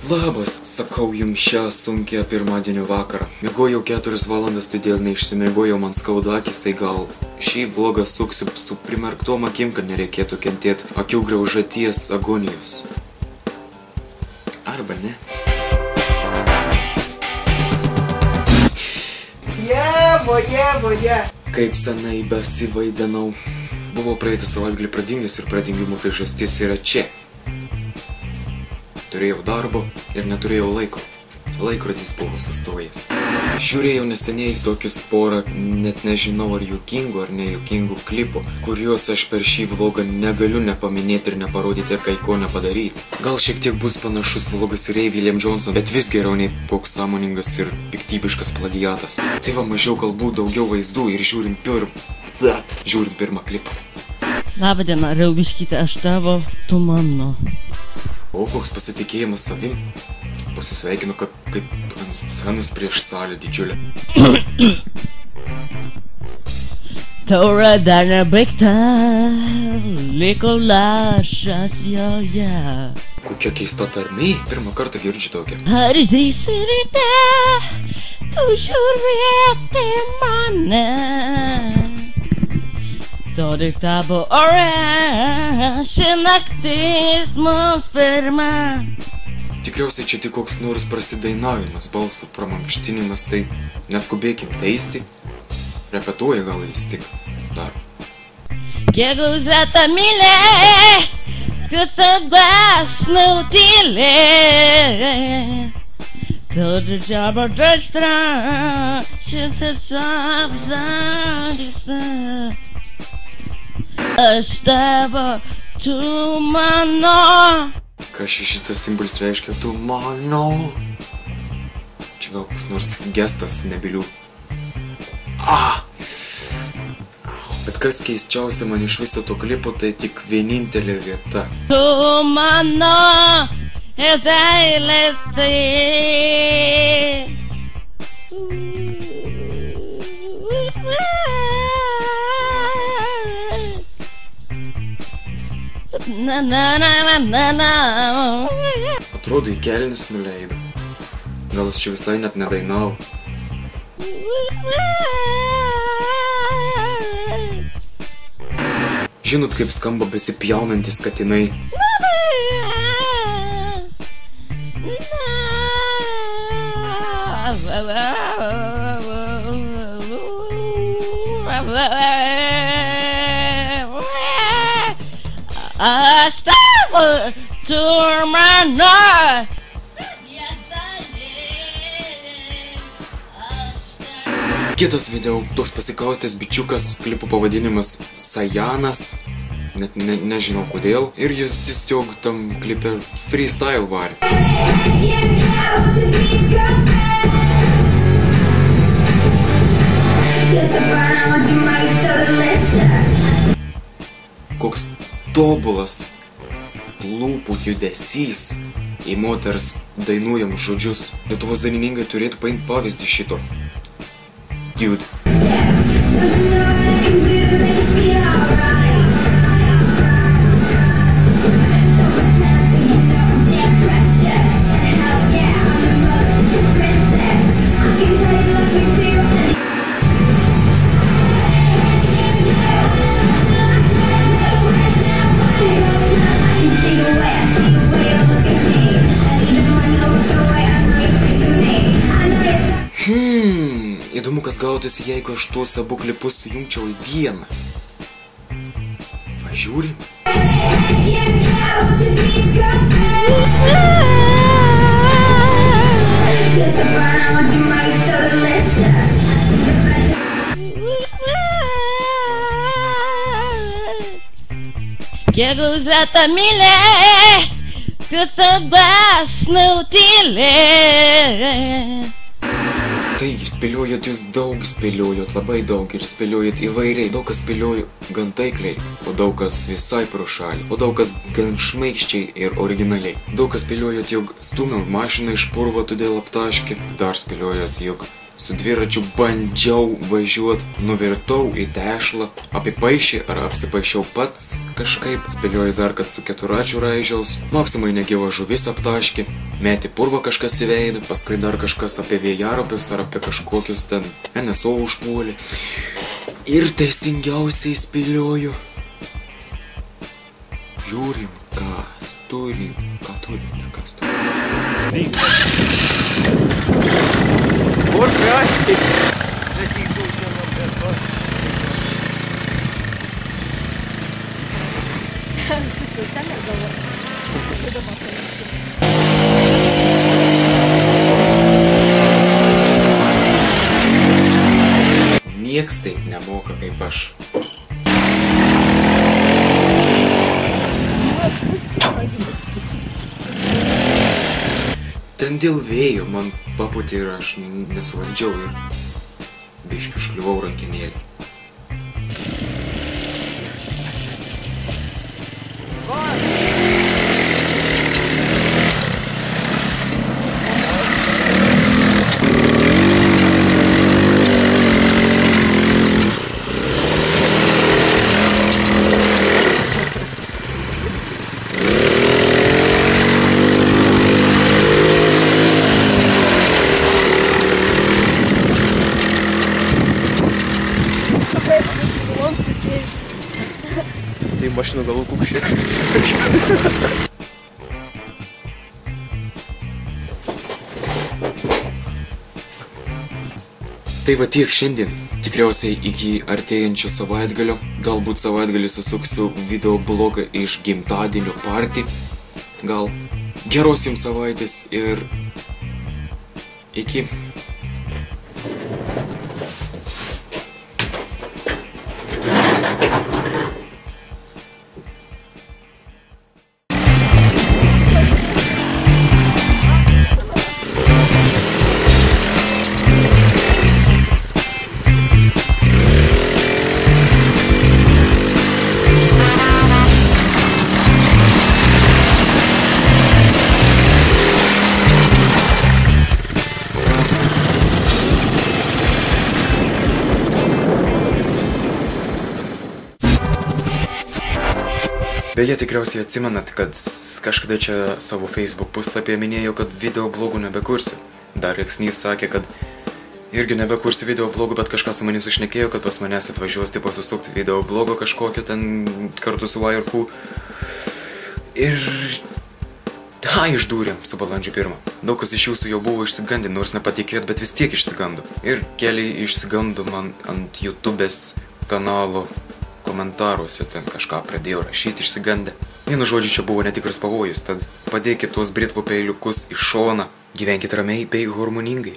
Labas, sakau jums šią sunkią pirmadienio vakarą. Miegojau 4 valandas, todėl neišsimiegojau, man skauda akis, tai gal šį vlogą suksiu su primerktom akim, kad nereikėtų kentėti akių graužaties agonijos. Arba ne. Kaip senai besivaidinau. Buvo praeitą savaitgalį pradingęs ir pradingimo priežastis yra čia. Turėjau darbo ir neturėjau laiko. Laikrodis buvo sustojęs. Žiūrėjau neseniai tokius porą, net nežinau ar juokingų ar nejuokingų klipų, kuriuos aš per šį vlogą negaliu nepaminėti ir neparodyti ir kai ko nepadaryti. Gal šiek tiek bus panašus vlogas į Ray William Johnson, bet vis geriau nei koks sąmoningas ir piktybiškas plagiatas. Tai va, mažiau kalbų, daugiau vaizdų ir žiūrim pirmą klipą. Labadiena, Raubiškyte, aš tavo, tu mano. O, koks pasitikėjimas savim. Pasisveikinu kaip ant scenos prieš salę didžiulę. Taura dar nebaigta, liko lašas joje. Kokia keista tarmė, pirmą kartą girdžiu tokią. Ar išdrįsi ryte, tu žiūrėti mane? To tik tavo ore, ši naktis mums pirma. Tikriausiai čia tik koks nors prasidainavimas, balso pramankštinimas, tai neskubėkim teisti. Repetuoja gal jis tik dar. Kiek uzleta mylė, kasadas nautilė. Todėl džiabo džarstra, šitas apzadisa. Aš tavo, tu mano. Ką šitas simbolis reiškia? Tu mano. Čia gal koks nors gestas nebilių. Bet kas keisčiausia man iš viso to klipo, tai tik vienintelė vieta. Tu mano, ir dailėtai. Atrodo, į kelnes nuleido. Gal aš čia visai net nedainau. Žinot, kaip skamba besipjaunantis katinai? Aš tavo, tu mano. Kitas video, toks pasikaustęs bičiukas, klipo pavadinimas Sajanas, net nežinau kodėl, ir jis tiesiog tam klipe freestyle varė. Koks tobulas lūpų judesys į moters dainuojamus žodžius. Lietuvos dainininkai turėtų paimti pavyzdį šito. Dude. Įdomu, kas gautųsi, jeigu aš tuos abu klipus sujungčiau į vieną. Pažiūrim. Kiek uzleta mylė, kasadas nautilė. Taigi, spėliojot jūs daug, spėliojot labai daug ir spėliojot įvairiai. Daug kas spėliojo gan taikliai, o daug kas visai pro šalį, o daug kas gan šmaikščiai ir originaliai. Daug kas spėliojot, jog stumiau mašiną iš purvo, todėl aptaškė. Dar spėliojot, jog Su dviračiu bandžiau važiuot, nuvirtau į tešlą, apipaišė ar apsipaišiau pats kažkaip, spėlioju dar, kad su keturačiu raižiaus, maksimai negyva žuvis aptaškė, metė purvą kažkas į veidą, paskui dar kažkas apie vėjarapius ar apie kažkokius ten NSO užpuolė. Ir teisingiausiai spėlioju. Žiūrim, kas turim, ką turim, ne kas turim. Por kraštai. Nieks taip nemoka kaip aš. Ten dėl vėjo man papūtė ir aš nesuvaldžiau ir biškiu užkliuvau rankinėlį. Tai mašinų galų kukšė. Tai va tiek šiandien. Tikriausiai iki artėjančio savaitgalio. Galbūt savaitgalį susuksiu video blogą iš gimtadienio party. Gal geros jums savaitės ir iki. Beje, tikriausiai atsimenat, kad kažkada čia savo Facebook puslapyje minėjau, kad video blogų nebekursiu. Dar Reksnys sakė, kad irgi nebekursiu video blogų, bet kažką su manim sušnekėjo, kad pas manęs atvažiuos tipo susukti video blogo kažkokio ten kartu su Wireku. Ir... išdūrėm su balandžio 1. Daug kas iš jūsų jau buvo išsigandę, nors nepatikėjot, bet vis tiek išsigando. Ir keliai išsigando man ant YouTube'ės kanalo. Komentaruose ten kažką pradėjo rašyti išsigandę. Vienu žodžiu, čia buvo netikras pavojus, tad padėkit tuos britvų peiliukus į šoną, gyvenkit ramiai bei harmoningai.